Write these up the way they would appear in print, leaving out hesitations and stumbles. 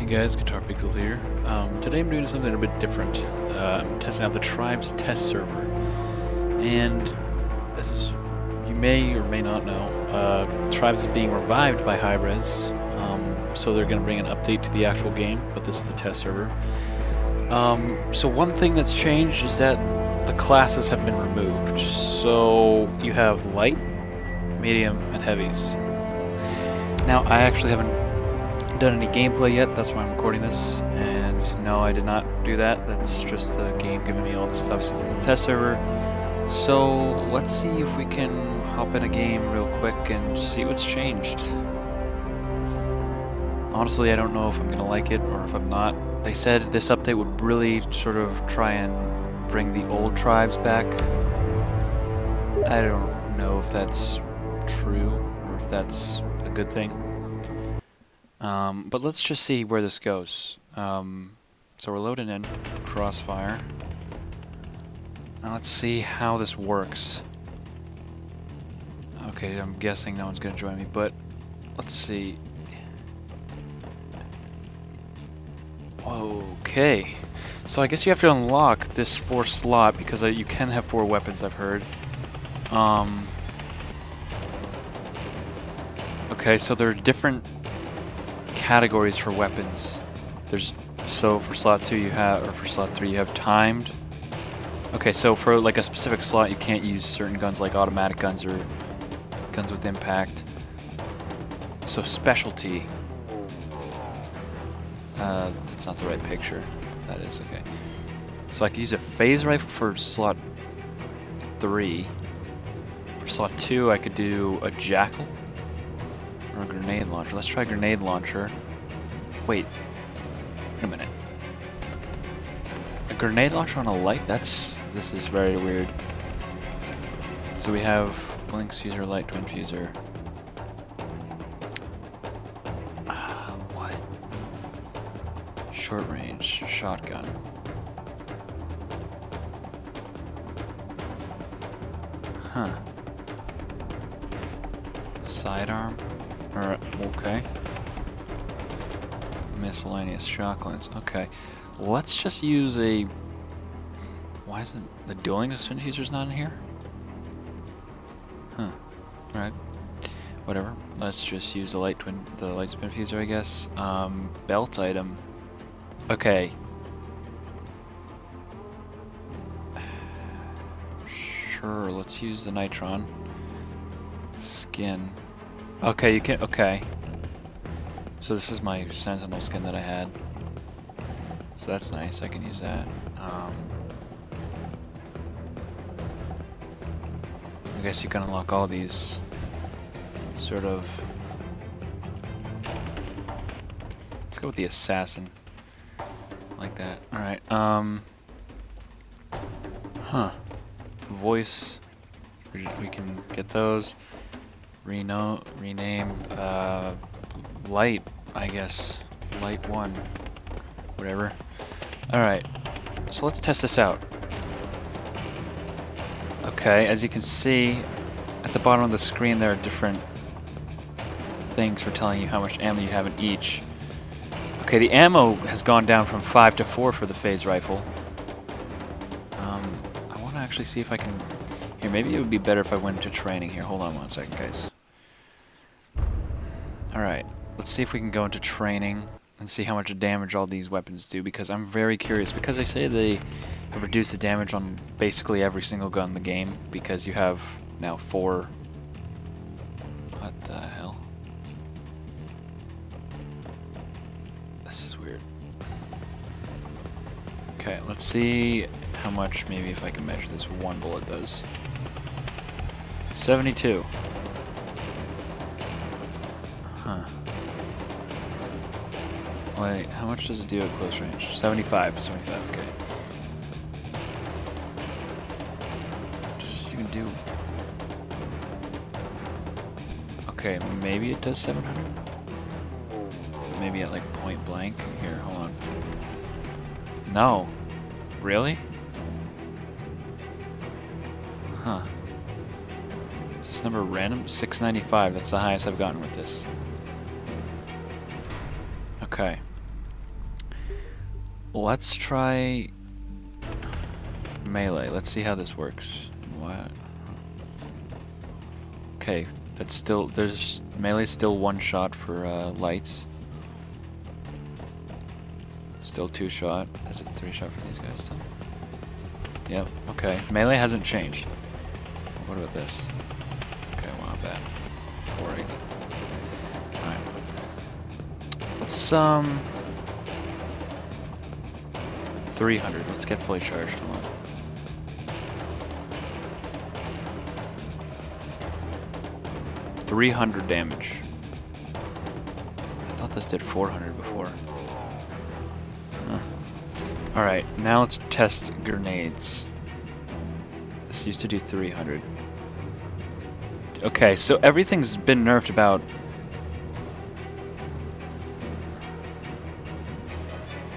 Guys, Guitar Pixels here. Today I'm doing something a bit different. I'm testing out the Tribes test server. And as you may or may not know, Tribes is being revived by Hirez. So they're going to bring an update to the actual game, but this is the test server. So one thing that's changed is that the classes have been removed. So you have light, medium, and heavies. Now, I actually haven't done any gameplay yet, that's why I'm recording this, and no, I did not do that. That's just the game giving me all the stuff since the test server. So let's see if we can hop in a game real quick and see what's changed. Honestly, I don't know if I'm gonna like it or if I'm not. They said this update would really sort of try and bring the old tribes back. I don't know if that's true or if that's a good thing. But let's just see where this goes. So we're loading in Crossfire. Now let's see how this works. Okay, I'm guessing no one's gonna join me, but let's see. Okay, so I guess you have to unlock this 4 slot because you can have 4 weapons, I've heard. Okay, so there are different categories for weapons. So for slot 2 you have, or for slot 3 you have timed. Okay, so for like a specific slot you can't use certain guns like automatic guns or guns with impact. So specialty. That's not the right picture. That is, okay. So I could use a phase rifle for slot 3. For slot 2 I could do a jackal. Or a grenade launcher. Let's try grenade launcher. Wait a minute. A grenade launcher on a light? This is very weird. So we have blinks user, light twin fuser. What? Short range shotgun. Huh. Sidearm. Alright, okay. Miscellaneous shotguns. Okay. Let's just use a... Why isn't the dueling twin fuser's not in here? Huh. Alright. Whatever. Let's just use the light spin fuser, I guess. Belt item. Okay. Sure, let's use the nitron. Skin. Okay, you can. Okay. So this is my sentinel skin that I had. So that's nice. I can use that. I guess you can unlock all these. Sort of. Let's go with the assassin. Like that. All right. Huh. Voice. We can get those. Rename, light, I guess. Light 1. Whatever. Alright. So let's test this out. Okay, as you can see, at the bottom of the screen there are different things for telling you how much ammo you have in each. Okay, the ammo has gone down from 5 to 4 for the phase rifle. I want to actually see if I can... Here, maybe it would be better if I went into training here. Hold on one second, guys. Alright, let's see if we can go into training and see how much damage all these weapons do, because I'm very curious, because they say they have reduced the damage on basically every single gun in the game, because you have now 4... What the hell? This is weird. Okay, let's see how much, maybe if I can measure this one bullet does. 72. Huh. Wait, how much does it do at close range? 75, okay. What does this even do? Okay, maybe it does 700? Maybe at like point blank? Here, hold on. No. Really? Huh. Is this number random? 695, that's the highest I've gotten with this. Okay. Let's try melee. Let's see how this works. What? Okay, that's still, there's, melee's still one shot for lights. Still 2 shot. Is it 3 shot for these guys still? Yep, okay. Melee hasn't changed. What about this? Okay, well, not bad. 480. Alright. Let's, 300. Let's get fully charged. Hold on. $300 damage. I thought this did 400 before. Huh. Alright, now let's test grenades. This used to do 300. Okay, so everything's been nerfed about...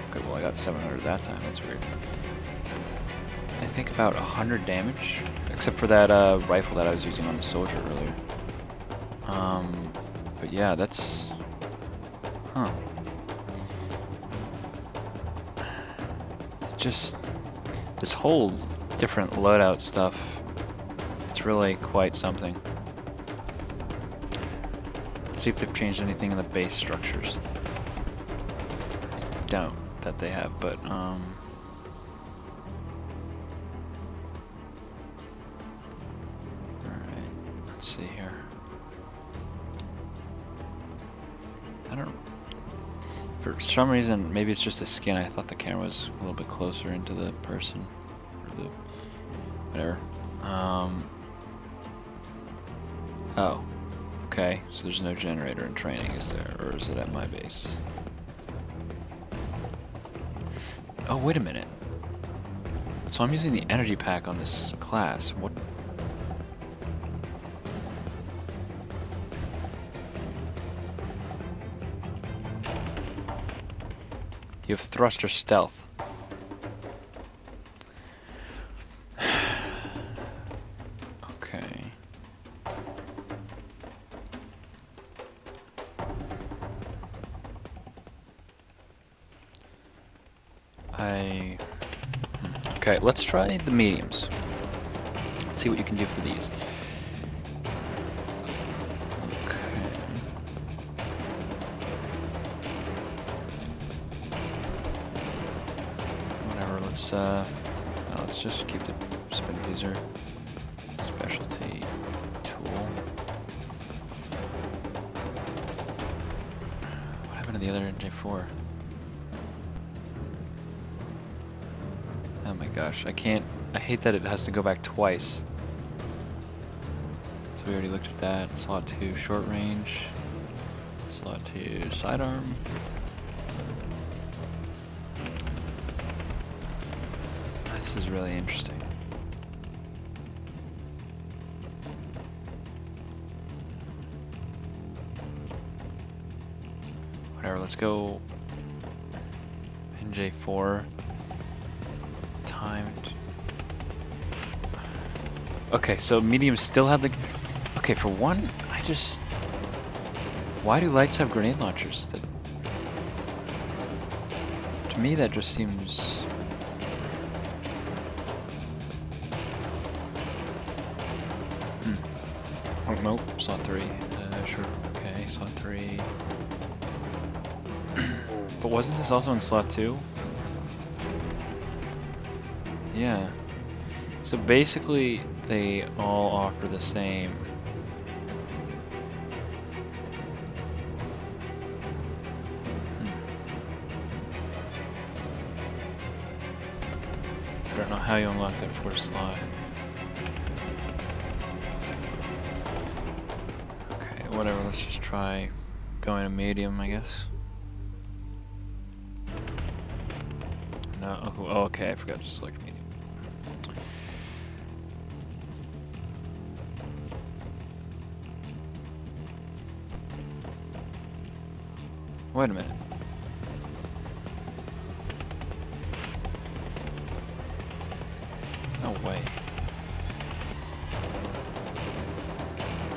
Okay, well I got 700 that time, that's weird. I think about 100 damage, except for that rifle that I was using on the soldier earlier. But yeah, that's... Huh. Just... This whole different loadout stuff, it's really quite something. Let's see if they've changed anything in the base structures. I doubt that they have, but, Alright, let's see here. I don't... For some reason, maybe it's just a skin. I thought the camera was a little bit closer into the person. Or the... whatever. Oh. Okay, so there's no generator in training, is there? Or is it at my base? Oh, wait a minute. So I'm using the energy pack on this class. What... You have thruster stealth. Okay. Okay, let's try the mediums. Let's see what you can do for these. Let's just keep the spin teaser specialty tool. What happened to the other J4? Oh my gosh, I can't. I hate that it has to go back twice. So we already looked at that. Slot 2 short range. Slot 2 sidearm. This is really interesting. Whatever, let's go NJ4 timed. Okay, so mediums still have the... Okay, for one, I just... Why do lights have grenade launchers? That... To me, that just seems... Oh, nope, slot 3. Sure, okay, slot 3. But wasn't this also in slot 2? Yeah. So basically, they all offer the same. I don't know how you unlock that 4th slot. Whatever, let's just try going to medium, I guess. No, oh, okay, I forgot to select medium. Wait a minute. No way.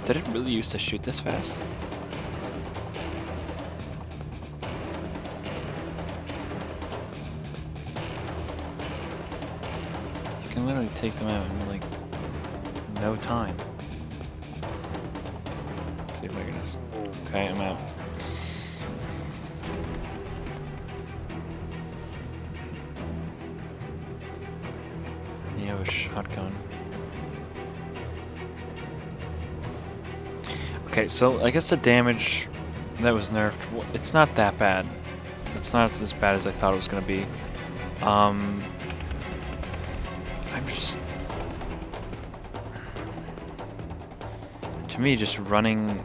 Did it really used to shoot this fast? can literally take them out in like no time. Let's see if I can just. Okay, I'm out. You have a shotgun. Okay, so I guess the damage that was nerfed, it's not that bad. It's not as bad as I thought it was going to be. I'm just... To me, just running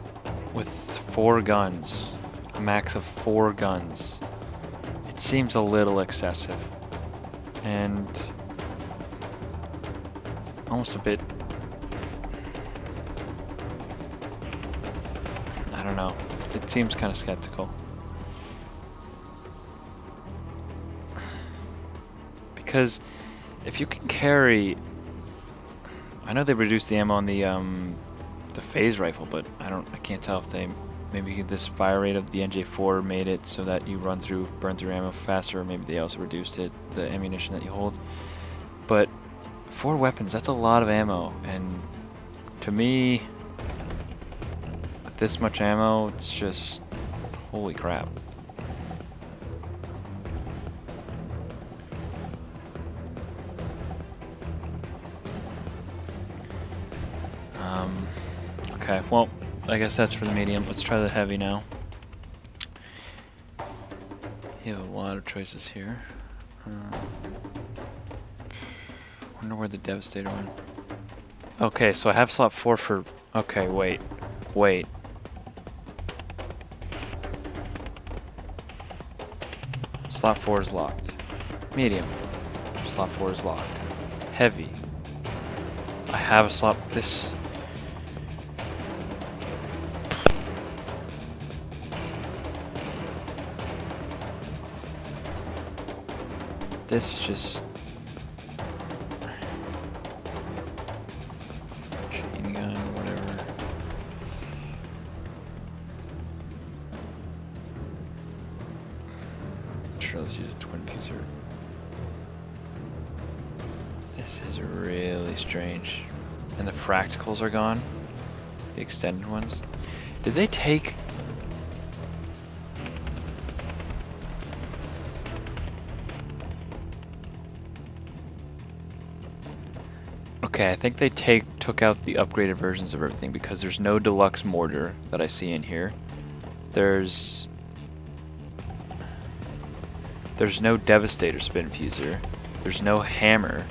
with 4 guns, a max of 4 guns, it seems a little excessive. And almost a bit... I don't know. It seems kind of skeptical. Because if you can carry... I know they reduced the ammo on the phase rifle, but I can't tell if they... Maybe this fire rate of the NJ4 made it so that you burn through ammo faster, or maybe they also reduced it, the ammunition that you hold. But 4 weapons, that's a lot of ammo, and to me, with this much ammo, it's just... holy crap. Okay, well, I guess that's for the medium. Let's try the heavy now. You have a lot of choices here. Wonder where the Devastator went. Okay, so I have slot 4 for... Okay, wait. Slot 4 is locked. Medium. Slot 4 is locked. Heavy. I have a slot... This... This just... Chain gun, whatever. Sure, let's use a twin fuser. This is really strange. And the fractals are gone. The extended ones. Did they take... Okay, I think they took out the upgraded versions of everything because there's no deluxe mortar that I see in here. There's no Devastator spin fuser. There's no hammer.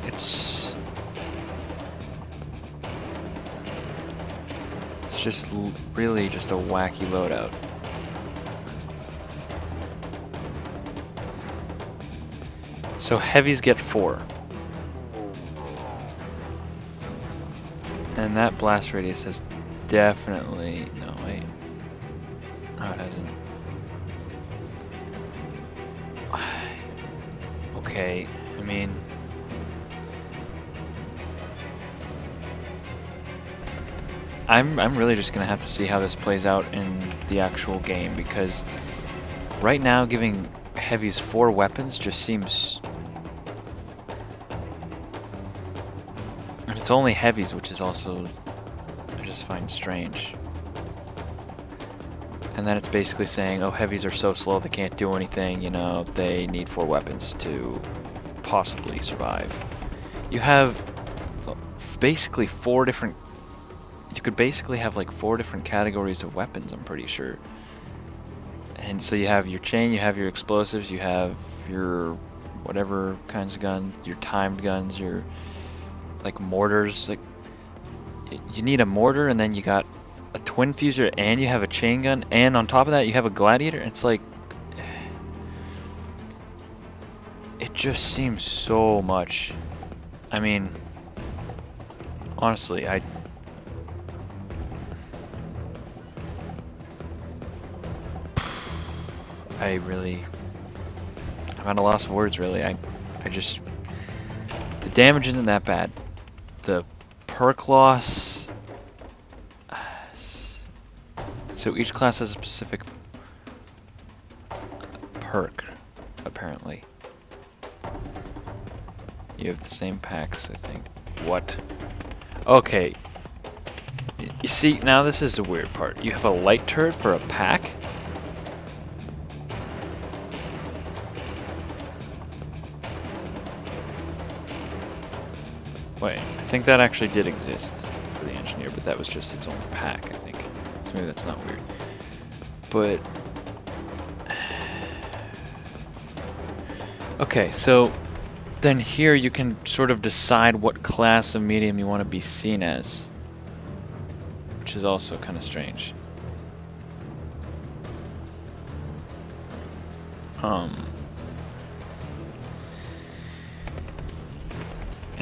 It's just really just a wacky loadout. So heavies get 4. And that blast radius has definitely... No, wait. No, it hasn't. Okay, I mean... I'm really just gonna have to see how this plays out in the actual game, because right now giving heavies 4 weapons just seems... It's only heavies, which is also, I just find strange. And then it's basically saying, oh, heavies are so slow they can't do anything, you know, they need 4 weapons to possibly survive. You have basically 4 different, you could basically have like 4 different categories of weapons, I'm pretty sure. And so you have your chain, you have your explosives, you have your whatever kinds of gun, your timed guns, your... like mortars. Like you need a mortar, and then you got a twin fuser, and you have a chain gun, and on top of that you have a gladiator. It's like, it just seems so much. I mean, honestly, I'm at a loss of words, really. I just, the damage isn't that bad. The perk loss... So each class has a specific perk, apparently. You have the same packs, I think. What? Okay. You see, now this is the weird part. You have a light turret for a pack? Wait, I think that actually did exist for the engineer, but that was just its own pack, I think. So maybe that's not weird. But... okay, so then here you can sort of decide what class of medium you want to be seen as. Which is also kind of strange. And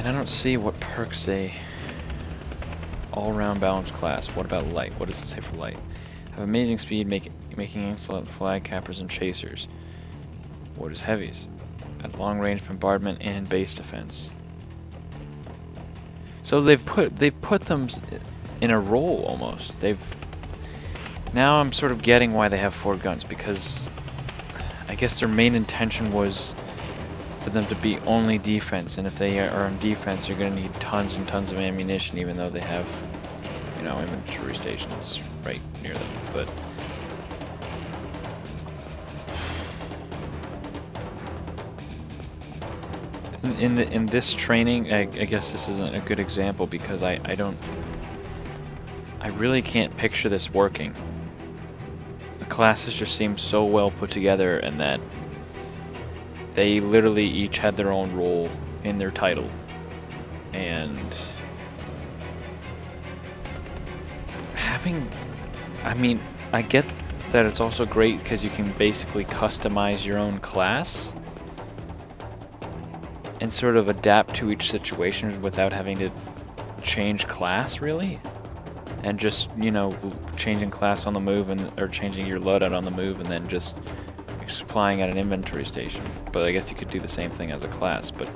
I don't see what perks say. All-round balanced class. What about light? What does it say for light? Have amazing speed, making excellent flag cappers and chasers. What is heavies? At long-range bombardment and base defense. So they've put them in a role almost. Now I'm sort of getting why they have 4 guns, because I guess their main intention was for them to be only defense, and if they are in defense, you're going to need tons and tons of ammunition, even though they have, you know, inventory stations right near them. But in this training, I guess this isn't a good example, because I really can't picture this working. The classes just seem so well put together, and that they literally each had their own role in their title. And I mean, I get that it's also great because you can basically customize your own class and sort of adapt to each situation without having to change class, really. And just, you know, changing class on the move, or changing your loadout on the move, and then just supplying at an inventory station. But I guess you could do the same thing as a class, but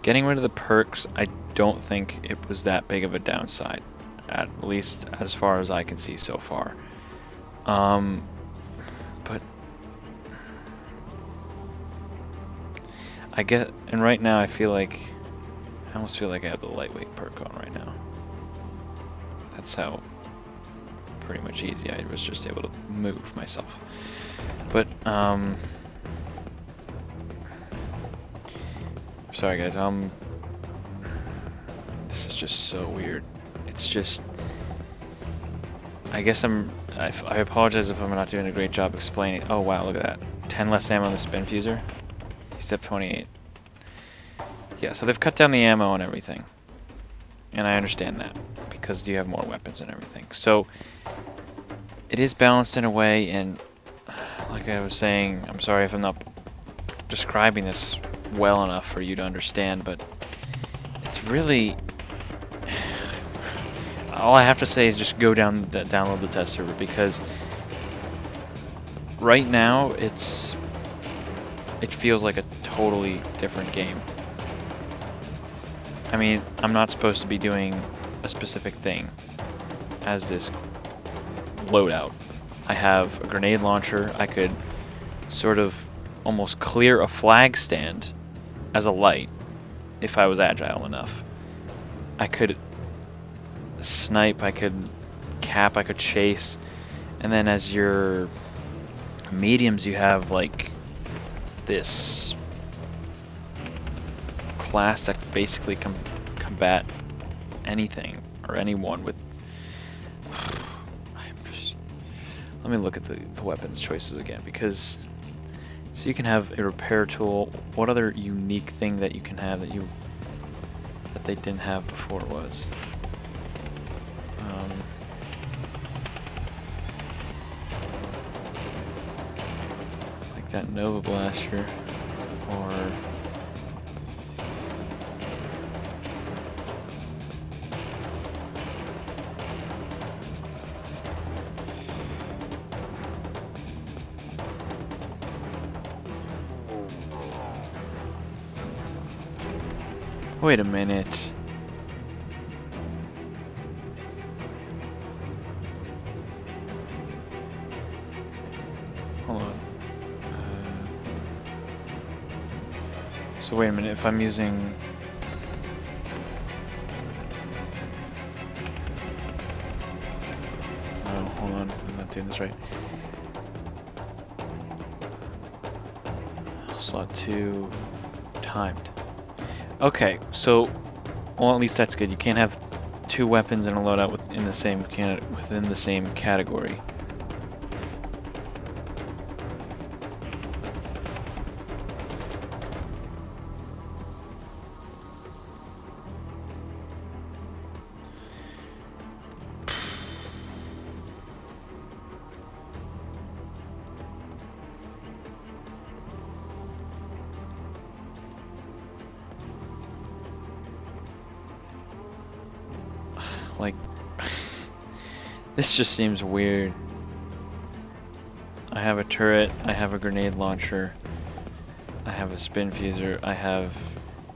getting rid of the perks, I don't think it was that big of a downside, at least as far as I can see so far. But I get, and right now I almost feel like I have the lightweight perk on right now. That's how pretty much easy I was just able to move myself. But sorry guys, this is just so weird. It's just, I guess I apologize if I'm not doing a great job explaining. Oh wow, look at that. 10 less ammo on the spin fuser. Step 28. Yeah, so they've cut down the ammo and everything. And I understand that, because you have more weapons and everything. So it is balanced in a way, and like I was saying, I'm sorry if I'm not describing this well enough for you to understand, but it's really, all I have to say is just go download the test server, because right now it feels like a totally different game. I mean, I'm not supposed to be doing a specific thing as this loadout. I have a grenade launcher. I could sort of almost clear a flag stand as a light if I was agile enough. I could snipe, I could cap, I could chase, and then as your mediums you have like this class that basically combat anything or anyone with. Let me look at the weapons choices again, because so you can have a repair tool. What other unique thing that you can have that they didn't have before was? Like that Nova Blaster, or wait a minute. So wait a minute, if I'm using... Oh, hold on, I'm not doing this right. Slot 2 timed. Okay, so, well, at least that's good. You can't have two weapons in a loadout within the same category. Like, this just seems weird. I have a turret, I have a grenade launcher, I have a spin fuser, I have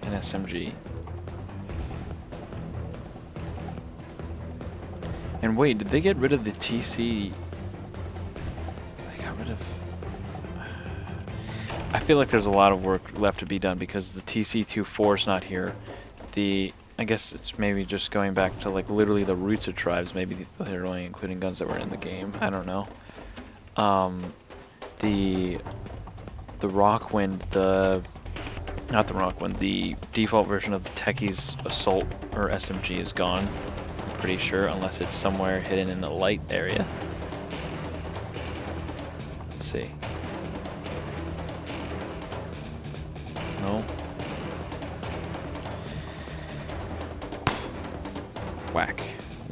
an SMG. And wait, did they get rid of the TC? They got rid of... I feel like there's a lot of work left to be done because the TC-24 is not here. I guess it's maybe just going back to like literally the roots of tribes. Maybe they're only including guns that were in the game. I don't know. The Rockwind, not the Rockwind, the default version of the Techie's Assault or SMG is gone. I'm pretty sure, unless it's somewhere hidden in the light area. Let's see. No. Whack.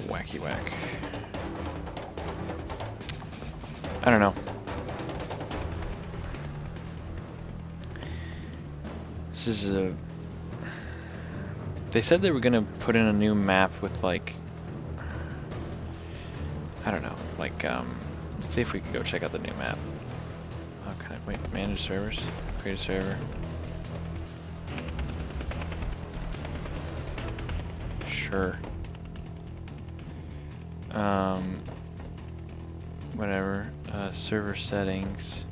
Wacky whack. I don't know. This is a... They said they were gonna put in a new map with like... I don't know, like, let's see if we can go check out the new map. Oh, can I, wait, manage servers? Create a server. Sure. Whatever. Server settings.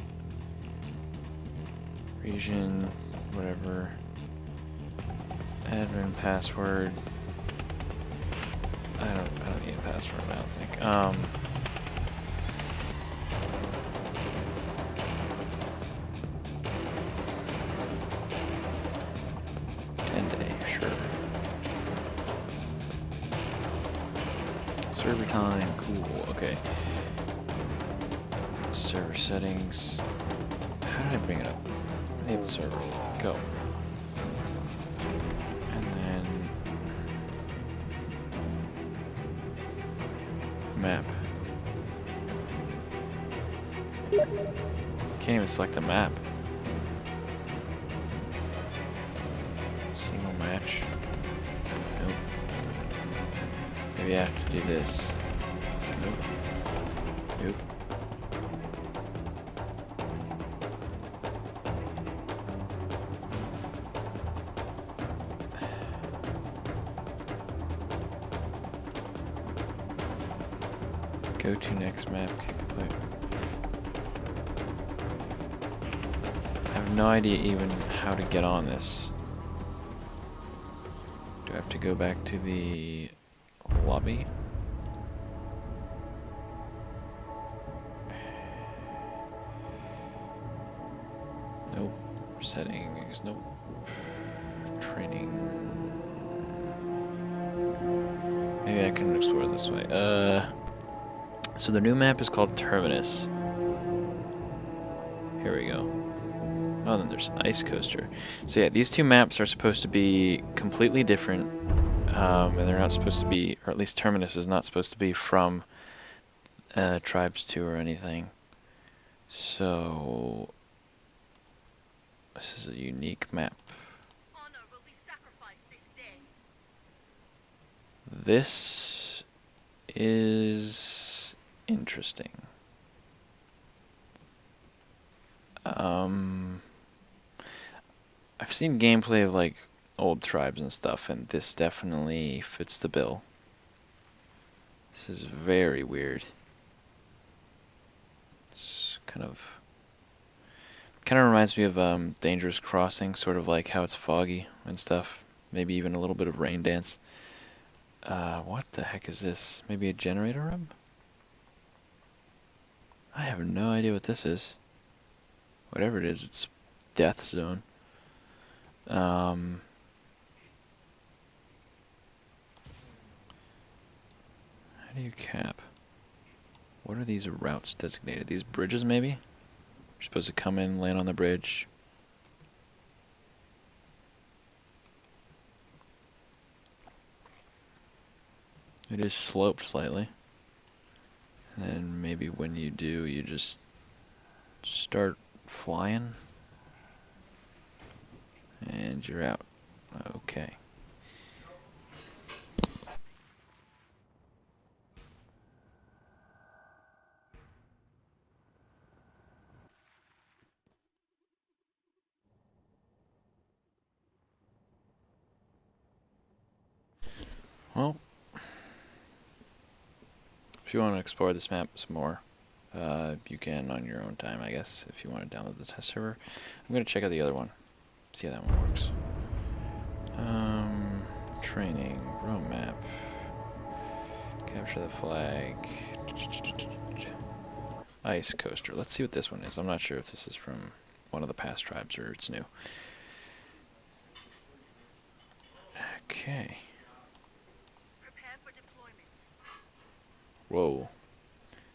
Region, whatever. Admin password. I don't need a password, I don't think. Day, sure. Server time, cool, okay. Server settings. How did I bring it up? Enable server, go. And then map. Can't even select the map. Single match. Nope. Maybe I have to do this. Nope. Nope. Go to next map, kickplay. I have no idea even how to get on this. Do I have to go back to the lobby? Nope. Settings, nope. Training. Maybe I can explore this way. So the new map is called Terminus. Here we go. Oh, then there's Ice Coaster. So yeah, these two maps are supposed to be completely different, and they're not supposed to be, or at least Terminus is not supposed to be from Tribes 2 or anything. So this is a unique map. Honor will be sacrificed this day. This is interesting. I've seen gameplay of like old Tribes and stuff, and this definitely fits the bill. This is very weird. It's kind of Kind of reminds me of Dangerous Crossing, sort of like how it's foggy and stuff. Maybe even a little bit of Rain Dance. What the heck is this? Maybe a generator room? I have no idea what this is. Whatever it is, it's Death Zone. How do you cap? What are these routes designated? These bridges, maybe? You're supposed to come in, land on the bridge. It is sloped slightly. And then maybe when you do, you just start flying. And you're out. Okay. Well, if you want to explore this map some more, you can on your own time, I guess, if you want to download the test server. I'm going to check out the other one, see how that one works. Training, roam map, capture the flag, ice coaster. Let's see what this one is. I'm not sure if this is from one of the past tribes or it's new. Okay. Prepare for deployment. Whoa.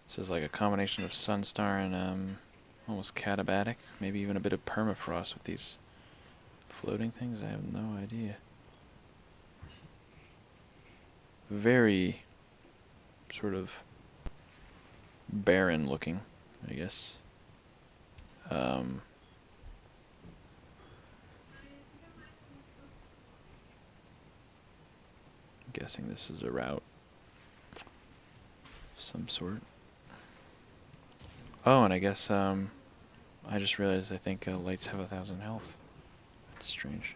This is like a combination of Sunstar and almost Katabatic. Maybe even a bit of permafrost with these floating things. I have no idea. Very sort of barren looking, I guess. Guessing this is a route of some sort. Oh, and I guess I just realized I think lights have 1,000 health. That's strange.